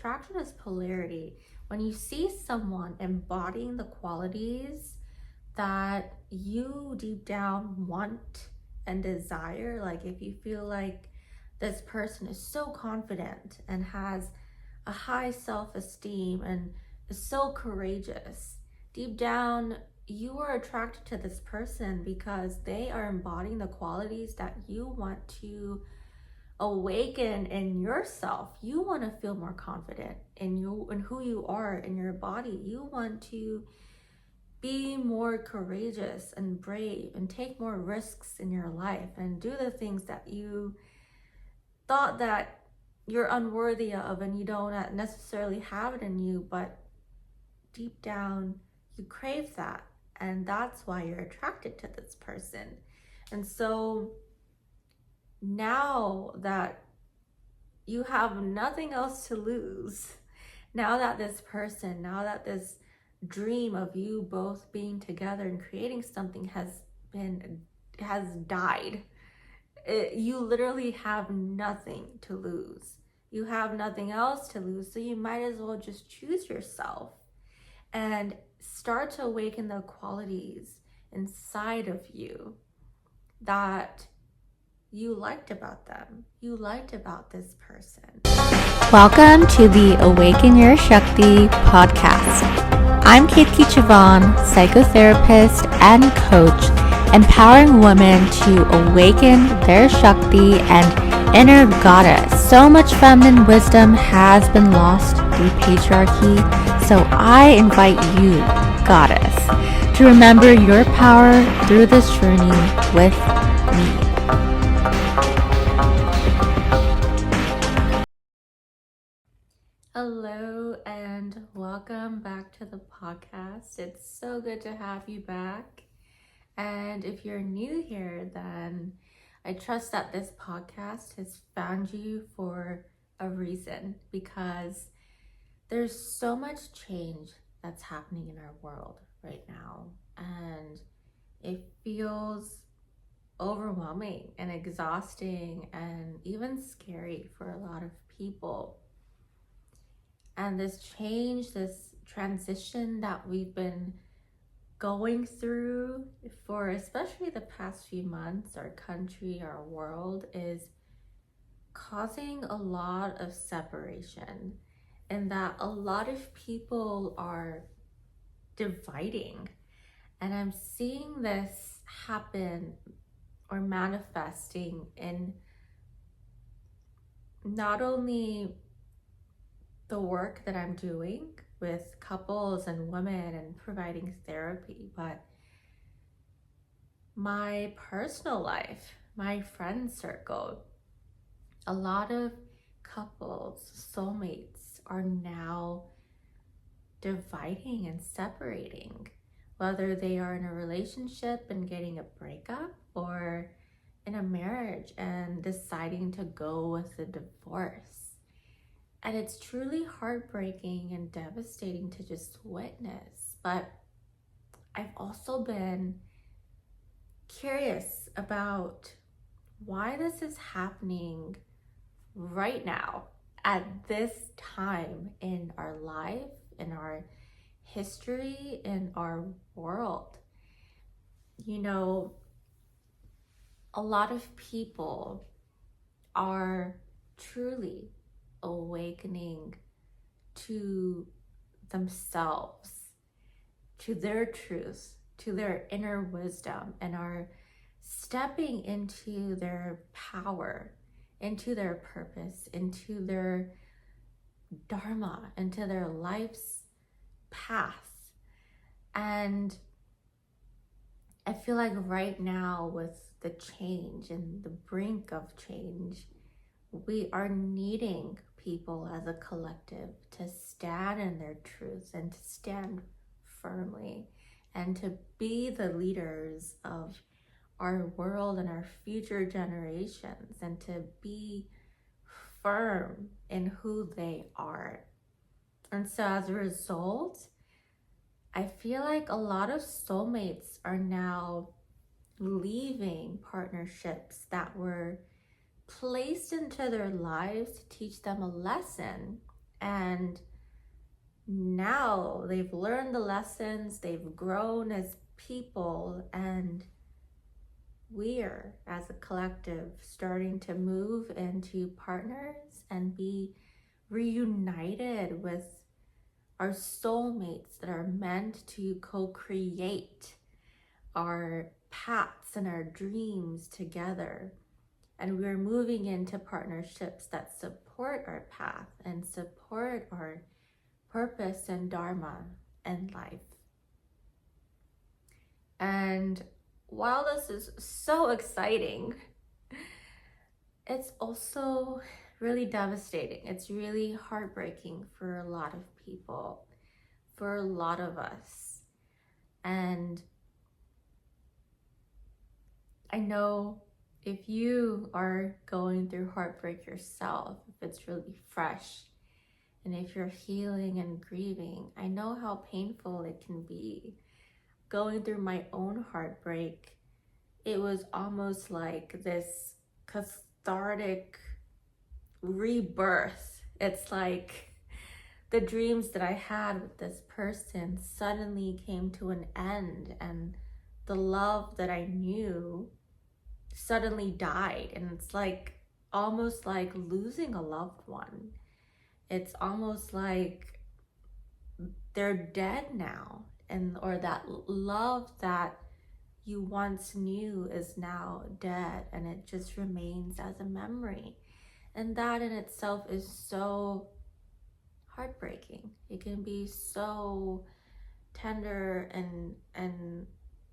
attraction is polarity. When you see someone embodying the qualities that you deep down want and desire, like if you feel like this person is so confident and has a high self-esteem and is so courageous, deep down you are attracted to this person because they are embodying the qualities that you want to awaken in yourself. You want to feel more confident in you and who you are in your body. You want to be more courageous and brave and take more risks in your life and do the things that you thought that you're unworthy of and you don't necessarily have it in you, but deep down you crave that, and that's why you're attracted to this person. And so now that you have nothing else to lose, now that this dream of you both being together and creating something has died, you literally have nothing to lose. You have nothing else to lose, so you might as well just choose yourself and start to awaken the qualities inside of you that you liked about them, you liked about this person. Welcome to the Awaken Your Shakti podcast. I'm Keitki Chavan, psychotherapist and coach, empowering women to awaken their Shakti and inner goddess. So much feminine wisdom has been lost through patriarchy, so I invite you, goddess, to remember your power through this journey with me. Hello and welcome back to the podcast. It's so good to have you back. And if you're new here, then I trust that this podcast has found you for a reason, because there's so much change that's happening in our world right now, and it feels overwhelming and exhausting and even scary for a lot of people. And this change, this transition that we've been going through for especially the past few months, our country, our world, is causing a lot of separation, and that a lot of people are dividing. And I'm seeing this happen or manifesting in not only the work that I'm doing with couples and women and providing therapy, but my personal life, my friend circle. A lot of couples, soulmates, are now dividing and separating, whether they are in a relationship and getting a breakup, or in a marriage and deciding to go with a divorce. And it's truly heartbreaking and devastating to just witness. But I've also been curious about why this is happening right now, at this time in our life, in our history, in our world. You know, a lot of people are truly awakening to themselves, to their truth, to their inner wisdom, and are stepping into their power, into their purpose, into their dharma, into their life's path. And I feel like right now, with the change and the brink of change, we are needing people as a collective to stand in their truths and to stand firmly and to be the leaders of our world and our future generations, and to be firm in who they are. And so as a result, I feel like a lot of soulmates are now leaving partnerships that were placed into their lives to teach them a lesson, And now they've learned the lessons, they've grown as people, and we're, as a collective, starting to move into partners and be reunited with our soulmates that are meant to co-create our paths and our dreams together. And we're moving into partnerships that support our path and support our purpose and dharma in life. And while this is so exciting, it's also really devastating. It's really heartbreaking for a lot of people, for a lot of us. And I know if you are going through heartbreak yourself, if it's really fresh, and if you're healing and grieving, I know how painful it can be. Going through my own heartbreak, it was almost like this cathartic rebirth. It's like the dreams that I had with this person suddenly came to an end, and the love that I knew suddenly died. And it's like almost like losing a loved one. It's almost like they're dead now, and or that love that you once knew is now dead, and it just remains as a memory. And that in itself is so heartbreaking. It can be so tender and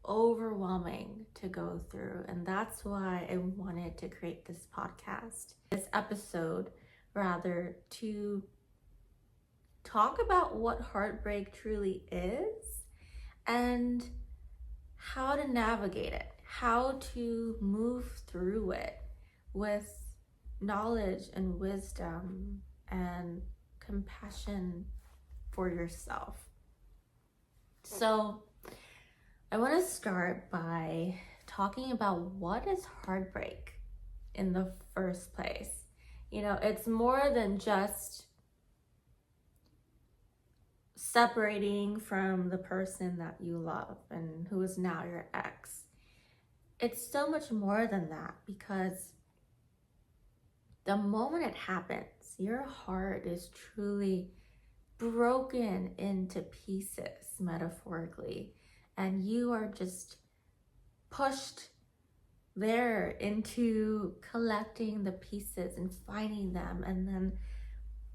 overwhelming to go through. And that's why I wanted to create this podcast, this episode rather, to talk about what heartbreak truly is and how to navigate it, how to move through it with knowledge and wisdom and compassion for yourself. So I want to start by talking about what is heartbreak in the first place. You know, it's more than just separating from the person that you love and who is now your ex. It's so much more than that, because the moment it happens, your heart is truly broken into pieces, metaphorically, and you are just pushed there into collecting the pieces and finding them, and then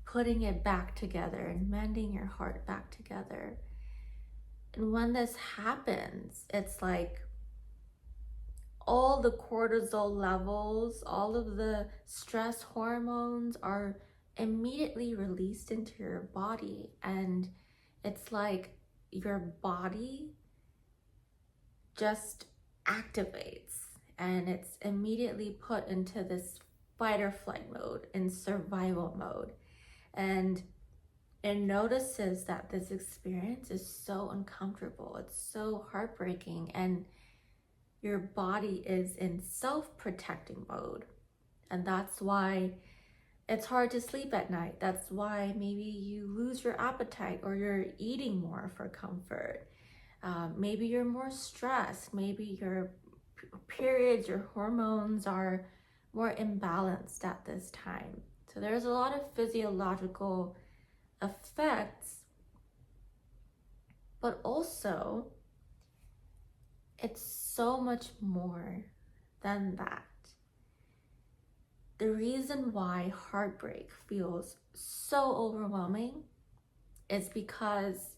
putting it back together and mending your heart back together. And when this happens, it's like all the cortisol levels, all of the stress hormones are immediately released into your body. And it's like your body just activates, and it's immediately put into this fight or flight mode, in survival mode. And it notices that this experience is so uncomfortable, it's so heartbreaking, and your body is in self-protecting mode. And that's why it's hard to sleep at night. That's why maybe you lose your appetite, or you're eating more for comfort. Maybe you're more stressed. Maybe your periods, your hormones are more imbalanced at this time. So there's a lot of physiological effects, but also it's so much more than that. The reason why heartbreak feels so overwhelming is because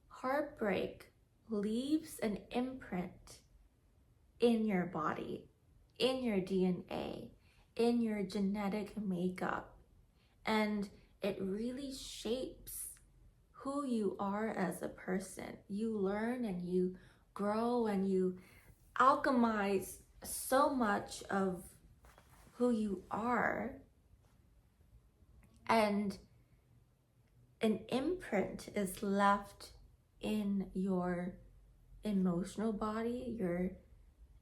heartbreak leaves an imprint in your body, in your DNA, in your genetic makeup, and it really shapes who you are as a person. You learn and you grow and you alchemize so much of who you are, and an imprint is left in your emotional body, your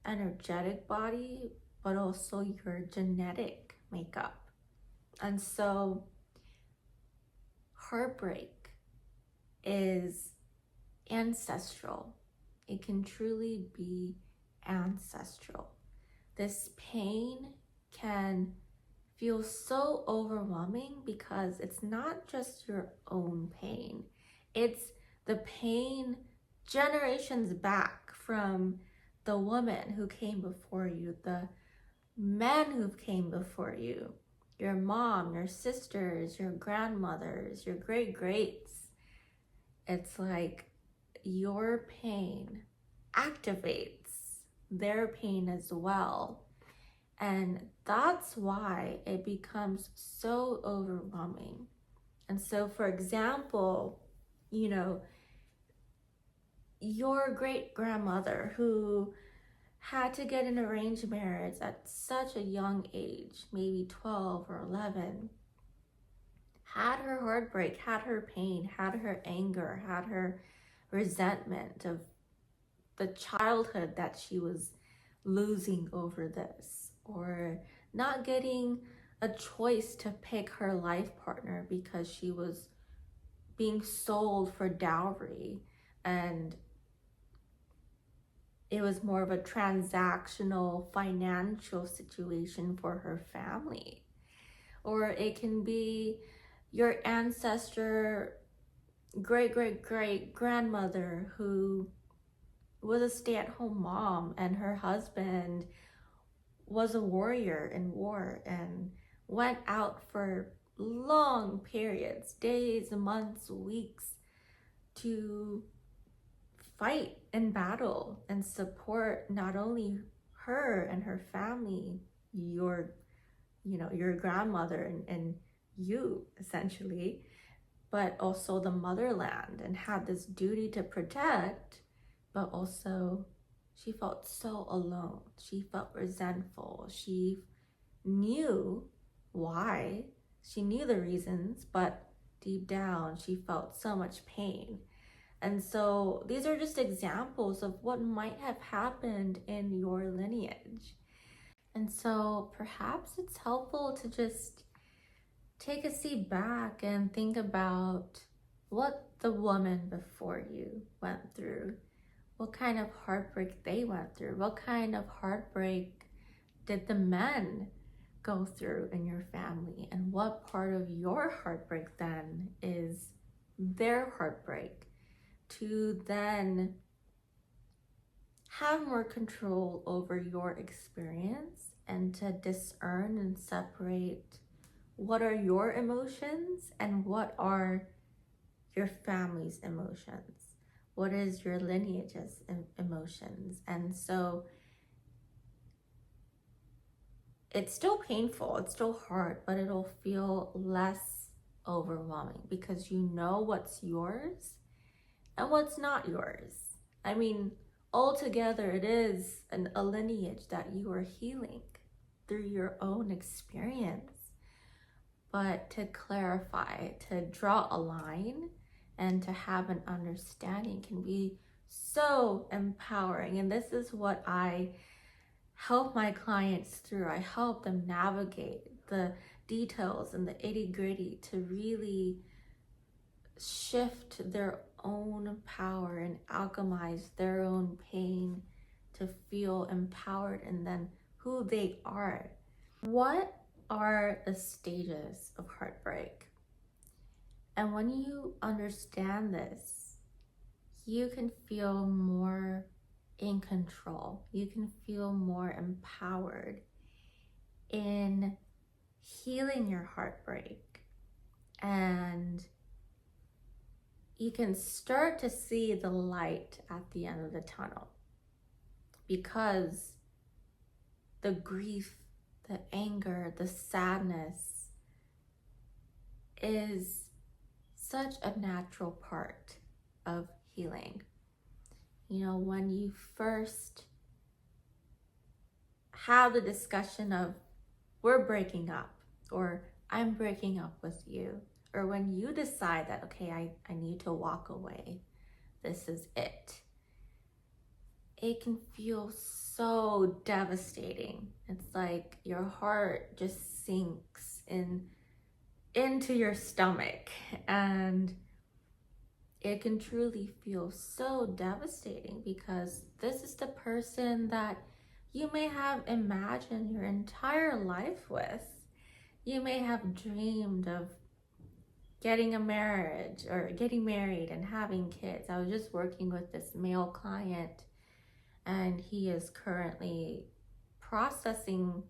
energetic body, but also your genetic makeup. And so heartbreak is ancestral. It can truly be ancestral. This pain can feel so overwhelming because it's not just your own pain. It's the pain generations back from the woman who came before you, the men who came before you, your mom, your sisters, your grandmothers, your great-greats. It's like your pain activates their pain as well. And that's why it becomes so overwhelming. And so, for example, your great grandmother who had to get an arranged marriage at such a young age, maybe 12 or 11, had her heartbreak, had her pain, had her anger, had her resentment of the childhood that she was losing over this, or not getting a choice to pick her life partner because she was being sold for dowry, and it was more of a transactional financial situation for her family. Or it can be your ancestor, great grandmother who was a stay-at-home mom, and her husband was a warrior in war and went out for long periods, days, months, weeks, to fight in battle and support not only her and her family, your grandmother and you essentially, but also the motherland, and had this duty to protect. But also she felt so alone. She felt resentful. She knew why. She knew the reasons, but deep down she felt so much pain. And so these are just examples of what might have happened in your lineage. And so perhaps it's helpful to just take a seat back and think about what the woman before you went through, what kind of heartbreak they went through, what kind of heartbreak did the men go through in your family, and what part of your heartbreak then is their heartbreak, to then have more control over your experience and to discern and separate what are your emotions and what are your family's emotions. What is your lineage's emotions? And so it's still painful, it's still hard, but it'll feel less overwhelming because you know what's yours and what's not yours. I mean, altogether, it is a lineage that you are healing through your own experience. But to clarify, to draw a line, and to have an understanding can be so empowering. And this is what I help my clients through. I help them navigate the details and the itty-gritty to really shift their own power and alchemize their own pain to feel empowered and then who they are. What are the stages of heartbreak? And when you understand this, you can feel more in control. You can feel more empowered in healing your heartbreak, and you can start to see the light at the end of the tunnel, because the grief, the anger, the sadness is such a natural part of healing. When you first have the discussion of we're breaking up, or I'm breaking up with you, or when you decide that, okay, I need to walk away, this is it can feel so devastating. It's like your heart just sinks in into your stomach, and it can truly feel so devastating because this is the person that you may have imagined your entire life with. You may have dreamed of getting a marriage or getting married and having kids. I was just working with this male client, and he is currently processing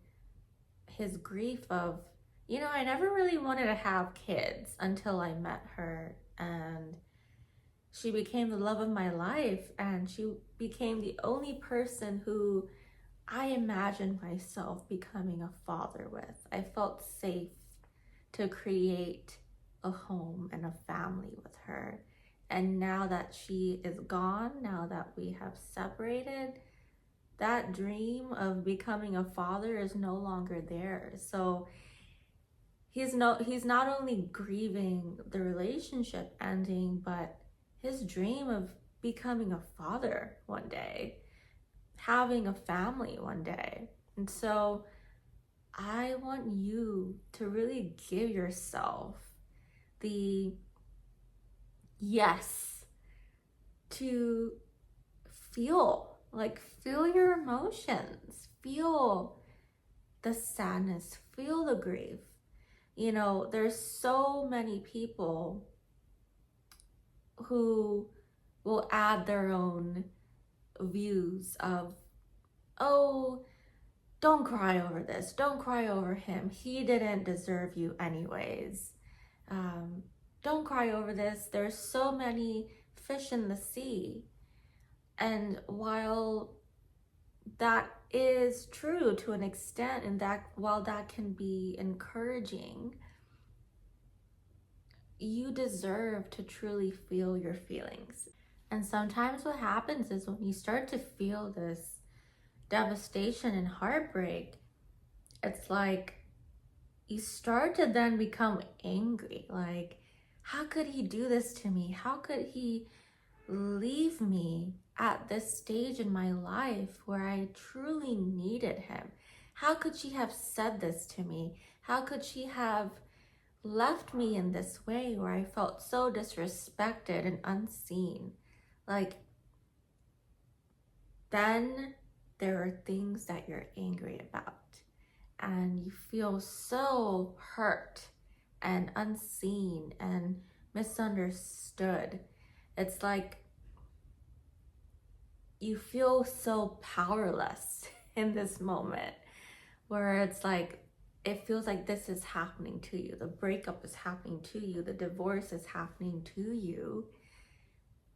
his grief of, I never really wanted to have kids until I met her, and she became the love of my life, and she became the only person who I imagined myself becoming a father with. I felt safe to create a home and a family with her. And now that she is gone, now that we have separated, that dream of becoming a father is no longer there. So he's not only grieving the relationship ending, but his dream of becoming a father one day, having a family one day. And so I want you to really give yourself the yes to feel your emotions, feel the sadness, feel the grief. There's so many people who will add their own views of, oh, don't cry over this, don't cry over him, he didn't deserve you anyways. Don't cry over this, there's so many fish in the sea. And while that is true to an extent, and that while that can be encouraging, you deserve to truly feel your feelings. And sometimes what happens is when you start to feel this devastation and heartbreak, it's like you start to then become angry. Like, how could he do this to me? How could he leave me at this stage in my life where I truly needed him? How could she have said this to me? How could she have left me in this way where I felt so disrespected and unseen? Like, then there are things that you're angry about, and you feel so hurt and unseen and misunderstood. It's like you feel so powerless in this moment, where it's like, it feels like this is happening to you. The breakup is happening to you. The divorce is happening to you.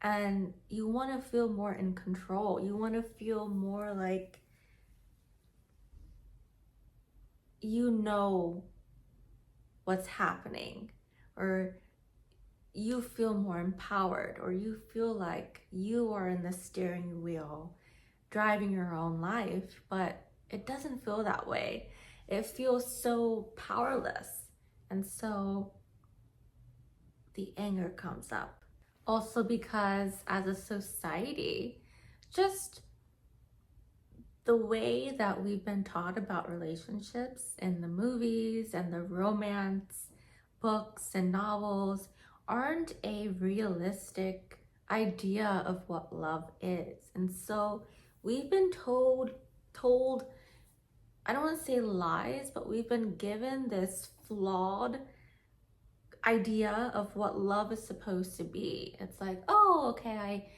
And you want to feel more in control. You want to feel more like you know what's happening, or you feel more empowered, or you feel like you are in the steering wheel driving your own life. But it doesn't feel that way. It feels so powerless. And so the anger comes up. Also because as a society, just the way that we've been taught about relationships in the movies and the romance books and novels aren't a realistic idea of what love is. And so we've been told, I don't want to say lies, but we've been given this flawed idea of what love is supposed to be. It's like, oh, okay,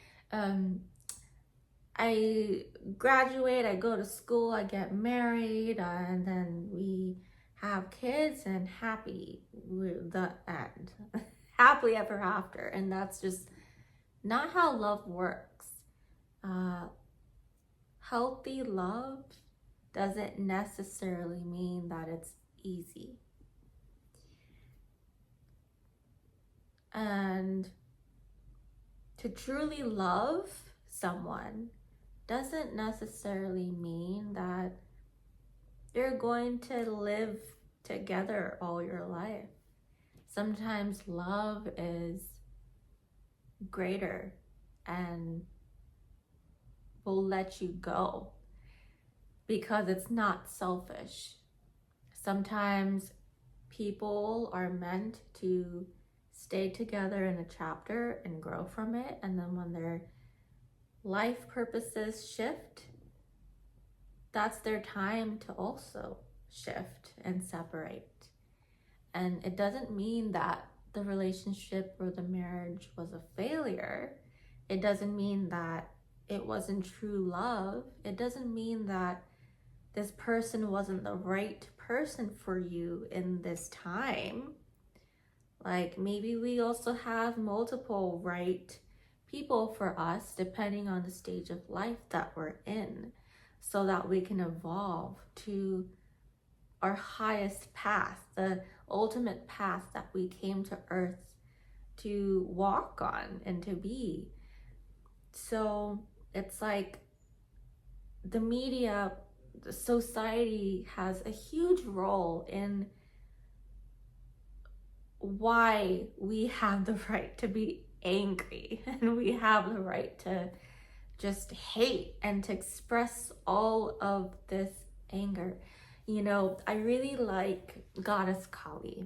I graduate, I go to school, I get married, and then we have kids, and the end. Happily ever after. And that's just not how love works. Healthy love doesn't necessarily mean that it's easy. And to truly love someone doesn't necessarily mean that you're going to live together all your life. Sometimes love is greater and will let you go because it's not selfish. Sometimes people are meant to stay together in a chapter and grow from it, and then when their life purposes shift, that's their time to also shift and separate. And it doesn't mean that the relationship or the marriage was a failure. It doesn't mean that it wasn't true love. It doesn't mean that this person wasn't the right person for you in this time. Like, maybe we also have multiple right people for us depending on the stage of life that we're in, so that we can evolve to our highest path, the ultimate path that we came to earth to walk on and to be. So it's like the media, the society has a huge role in why we have the right to be angry and we have the right to just hate and to express all of this anger. You know, I really like goddess Kali.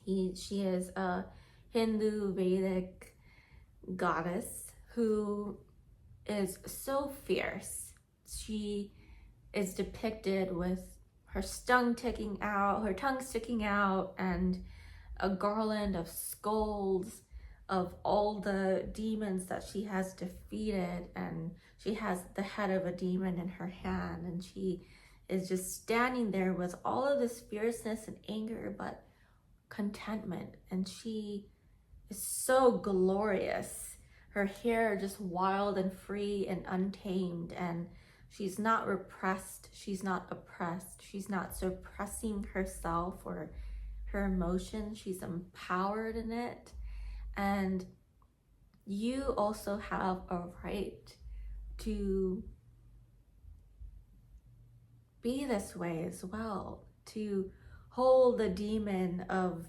She is a Hindu Vedic goddess who is so fierce. She is depicted with her tongue sticking out, and a garland of skulls of all the demons that she has defeated, and she has the head of a demon in her hand, and she is just standing there with all of this fierceness and anger, but contentment. And she is so glorious. Her hair just wild and free and untamed, and she's not repressed, she's not oppressed, she's not suppressing herself or her emotions, she's empowered in it. And you also have a right to be this way as well, to hold the demon of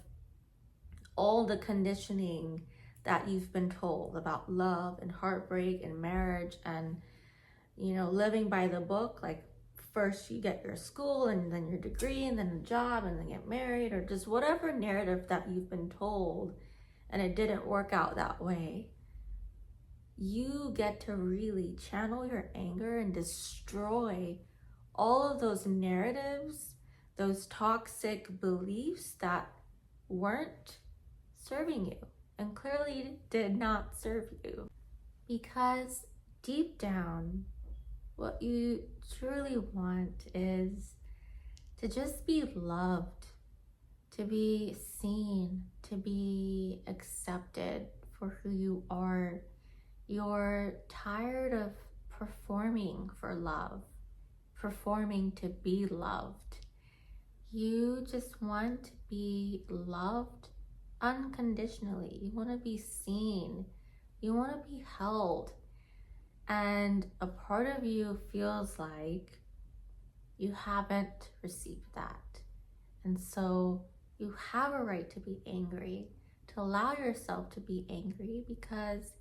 all the conditioning that you've been told about love and heartbreak and marriage and, you know, living by the book. Like, first you get your school and then your degree and then a job and then get married, or just whatever narrative that you've been told and it didn't work out that way. You get to really channel your anger and destroy all of those narratives, those toxic beliefs that weren't serving you and clearly did not serve you. Because deep down, what you truly want is to just be loved, to be seen, to be accepted for who you are. You're tired of performing for love, performing to be loved. You just want to be loved unconditionally. You want to be seen. You want to be held. And a part of you feels like you haven't received that. And so you have a right to be angry, to allow yourself to be angry, because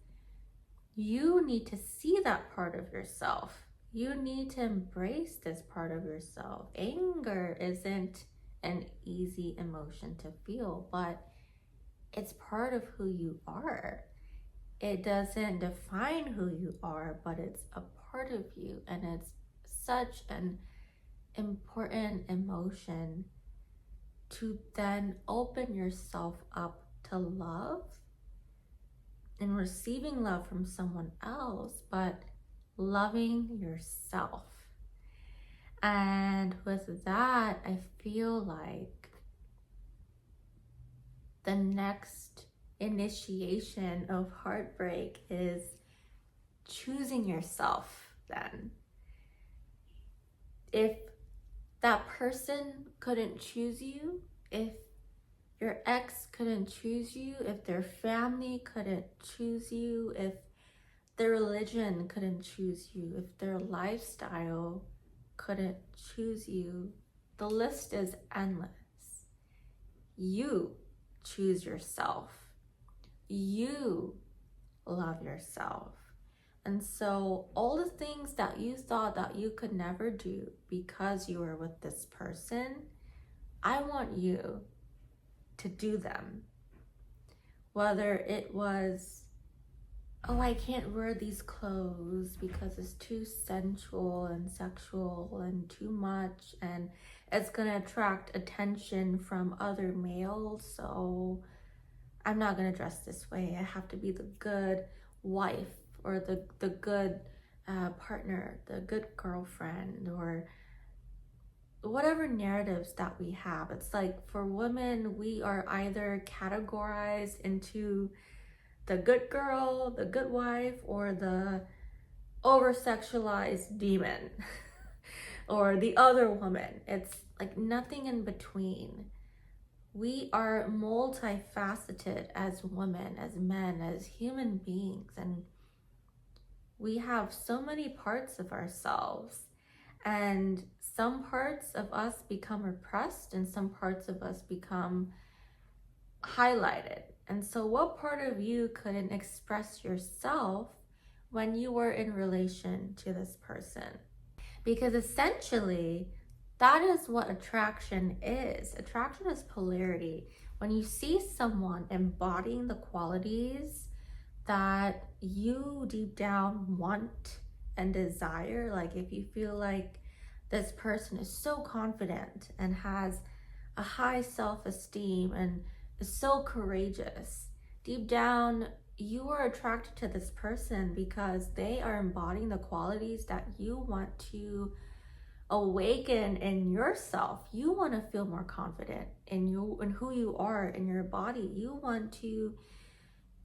you need to see that part of yourself. You need to embrace this part of yourself. Anger isn't an easy emotion to feel, but it's part of who you are. It doesn't define who you are, but it's a part of you, and it's such an important emotion to then open yourself up to love and receiving love from someone else, but loving yourself. And with that, I feel like the next initiation of heartbreak is choosing yourself. Then, if that person couldn't choose you, if your ex couldn't choose you, if their family couldn't choose you, if their religion couldn't choose you, if their lifestyle couldn't choose you, the list is endless. You choose yourself. You love yourself. And so all the things that you thought that you could never do because you were with this person, I want you to do them. Whether it was, oh, I can't wear these clothes because it's too sensual and sexual and too much, and it's gonna attract attention from other males, so I'm not gonna dress this way. I have to be the good wife, or the good partner, the good girlfriend, or whatever narratives that we have. It's like, for women, we are either categorized into the good girl, the good wife, or the over-sexualized demon or the other woman. It's like nothing in between. We are multifaceted as women, as men, as human beings, and we have so many parts of ourselves, and some parts of us become repressed and some parts of us become highlighted. And so what part of you couldn't express yourself when you were in relation to this person? Because essentially, that is what attraction is. Attraction is polarity. When you see someone embodying the qualities that you deep down want and desire, like if you feel like this person is so confident and has a high self-esteem and is so courageous, deep down you are attracted to this person because they are embodying the qualities that you want to awaken in yourself. You want to feel more confident in you and who you are in your body. You want to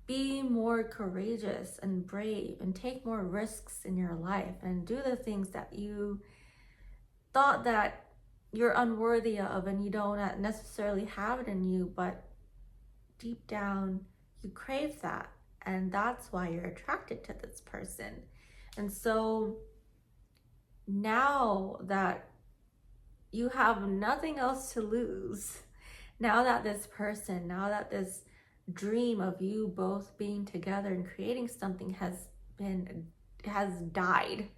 be more courageous and brave and take more risks in your life and do the things that you thought that you're unworthy of and you don't necessarily have it in you, but deep down you crave that, and that's why you're attracted to this person. And so now that you have nothing else to lose, now that this dream of you both being together and creating something has died,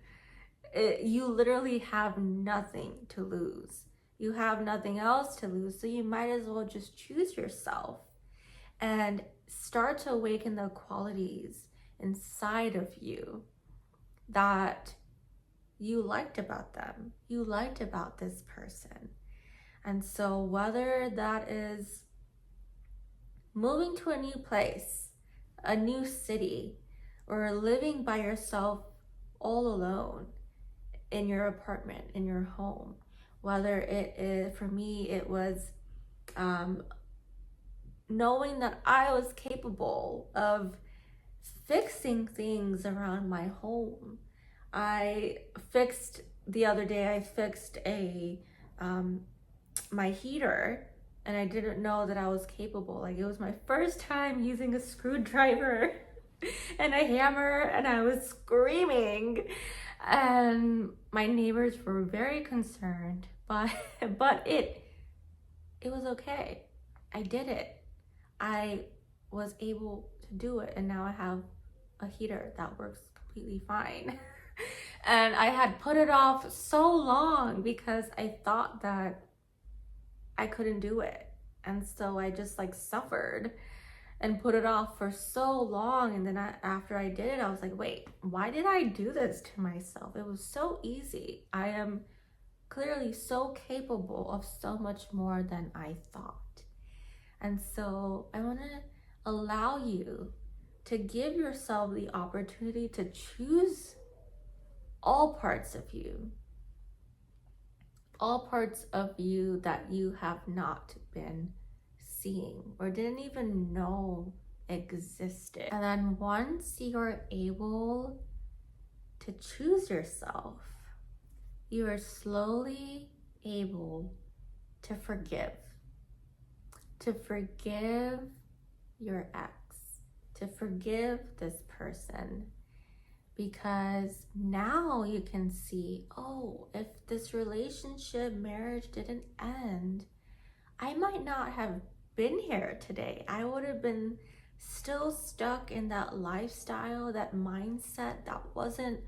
you literally have nothing to lose. You have nothing else to lose, so you might as well just choose yourself and start to awaken the qualities inside of you that you liked about them, you liked about this person. And so whether that is moving to a new place, a new city, or living by yourself all alone in your apartment, in your home, whether it is, for me, it was knowing that I was capable of fixing things around my home. The other day I fixed my heater, and I didn't know that I was capable. Like, it was my first time using a screwdriver and a hammer, and I was screaming, and my neighbors were very concerned, but it was okay. I did it. I was able to do it, and now I have a heater that works completely fine. And I had put it off so long because I thought that I couldn't do it, and so I just suffered and put it off for so long. And then after I did it, I was like, wait, why did I do this to myself? It was so easy. I am clearly so capable of so much more than I thought. And so I want to allow you to give yourself the opportunity to choose all parts of you, all parts of you that you have not been seeing or didn't even know existed. And then once you're able to choose yourself, you are slowly able to forgive your ex, to forgive this person, because now you can see, oh, if this relationship, marriage didn't end, I might not have been here today. I would have been still stuck in that lifestyle, that mindset that wasn't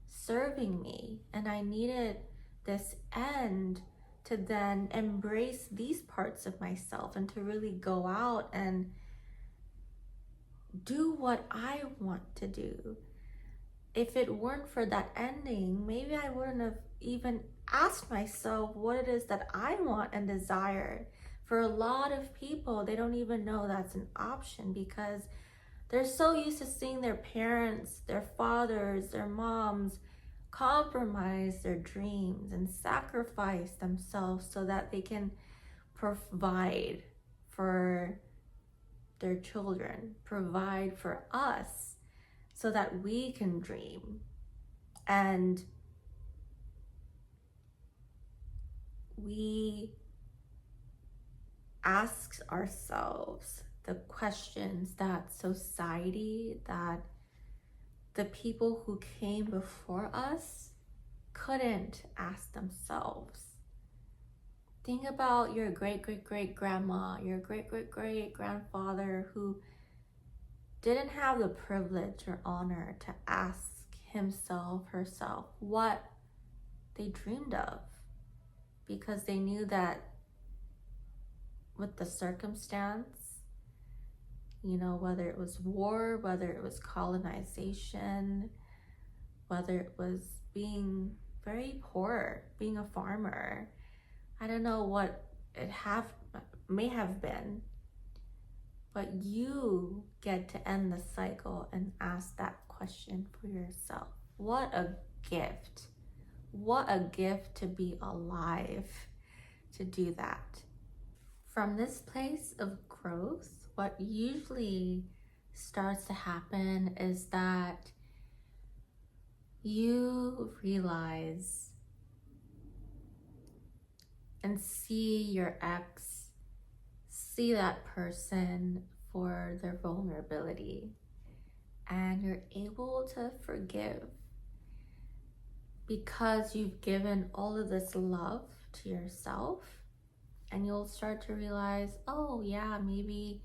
serving me, and I needed this end to then embrace these parts of myself and to really go out and do what I want to do. If it weren't for that ending, maybe I wouldn't have even asked myself what it is that I want and desire. For a lot of people, they don't even know that's an option because they're so used to seeing their parents, their fathers, their moms compromise their dreams and sacrifice themselves so that they can provide for their children, provide for us so that we can dream. And we ask ourselves the questions that society, that the people who came before us couldn't ask themselves. Think about your great-great-great-grandma, your great-great-great-grandfather who didn't have the privilege or honor to ask himself, herself, what they dreamed of, because they knew that with the circumstance, whether it was war, whether it was colonization, whether it was being very poor, being a farmer, I don't know what it may have been, but you get to end the cycle and ask that question for yourself. What a gift. What a gift to be alive, to do that. From this place of growth, what usually starts to happen is that you realize and see your ex, see that person for their vulnerability, and you're able to forgive because you've given all of this love to yourself. And you'll start to realize, oh yeah, maybe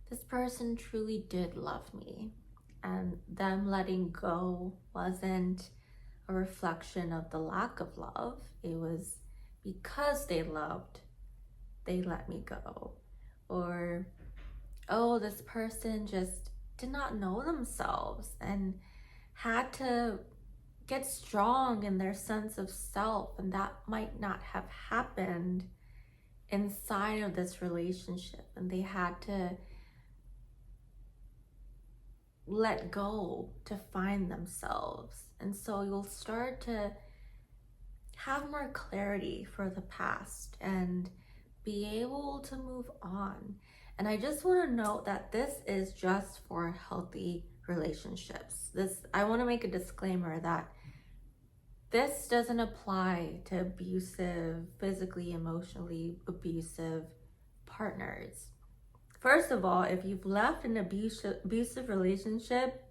this person truly did love me, and them letting go wasn't a reflection of the lack of love. It was because they loved, they let me go. Or, oh, this person just did not know themselves and had to get strong in their sense of self, and that might not have happened inside of this relationship, and they had to let go to find themselves. And so you'll start to have more clarity for the past and be able to move on. And I just want to note that this is just for healthy relationships. I want to make a disclaimer that this doesn't apply to abusive, physically, emotionally abusive partners. First of all, if you've left an abusive relationship,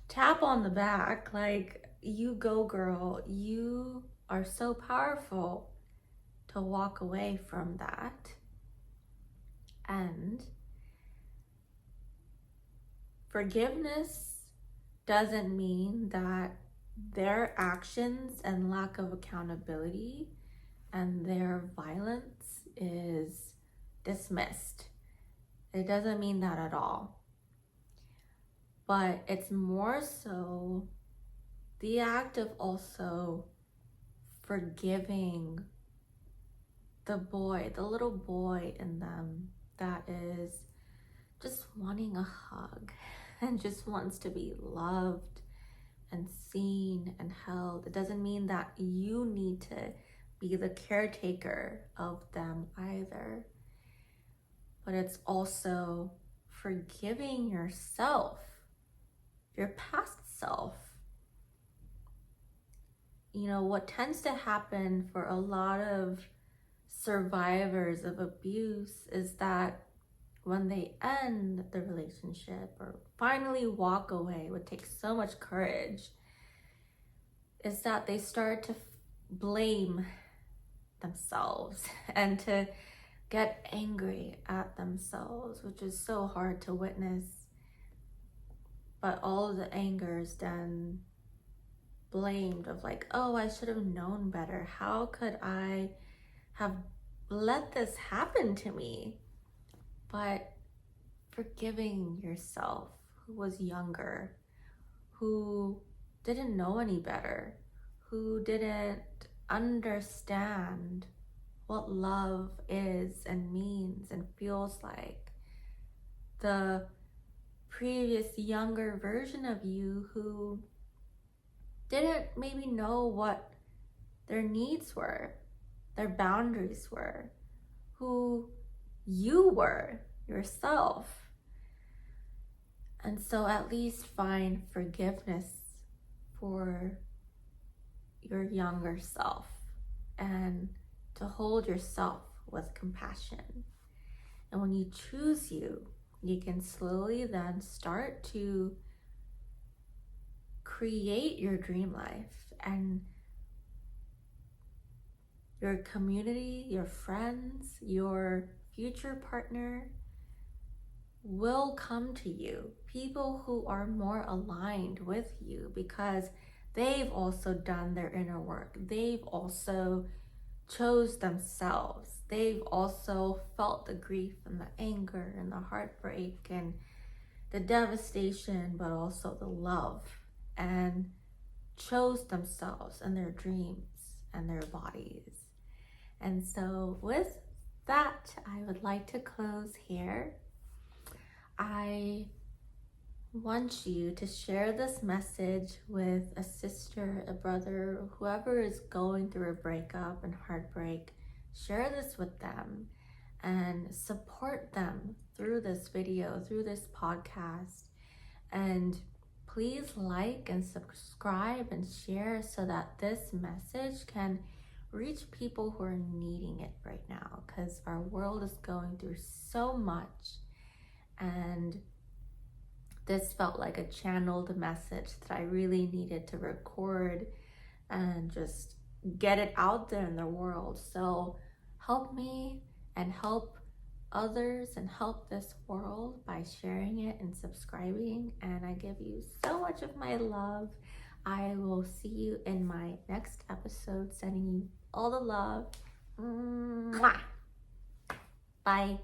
tap on the back, like, you go girl, you are so powerful to walk away from that. And forgiveness doesn't mean that their actions and lack of accountability and their violence is dismissed. It doesn't mean that at all. But it's more so the act of also forgiving the little boy in them that is just wanting a hug and just wants to be loved and seen and held. It doesn't mean that you need to be the caretaker of them either. But it's also forgiving yourself, your past self. What tends to happen for a lot of survivors of abuse is that when they end the relationship or finally walk away, what takes so much courage, is that they start to blame themselves and to get angry at themselves, which is so hard to witness. But all of the anger is then blamed of like, oh, I should have known better. How could I have let this happen to me? But forgiving yourself, who was younger, who didn't know any better, who didn't understand what love is and means and feels like. The previous younger version of you who didn't maybe know what their needs were, their boundaries were, who you were yourself. And so at least find forgiveness for your younger self and to hold yourself with compassion. And when you choose you can slowly then start to create your dream life, and your community, your friends, your future partner will come to you. People who are more aligned with you because they've also done their inner work. They've also chose themselves. They've also felt the grief and the anger and the heartbreak and the devastation, but also the love, and chose themselves and their dreams and their bodies. And so with that, I would like to close here. I want you to share this message with a sister, a brother, whoever is going through a breakup and heartbreak. Share this with them and support them through this video, through this podcast. And please like and subscribe and share so that this message can reach people who are needing it right now, because our world is going through so much. And this felt like a channeled message that I really needed to record and just get it out there in the world. So help me and help others and help this world by sharing it and subscribing. And I give you so much of my love. I will see you in my next episode, sending you all the love. Mwah. Bye.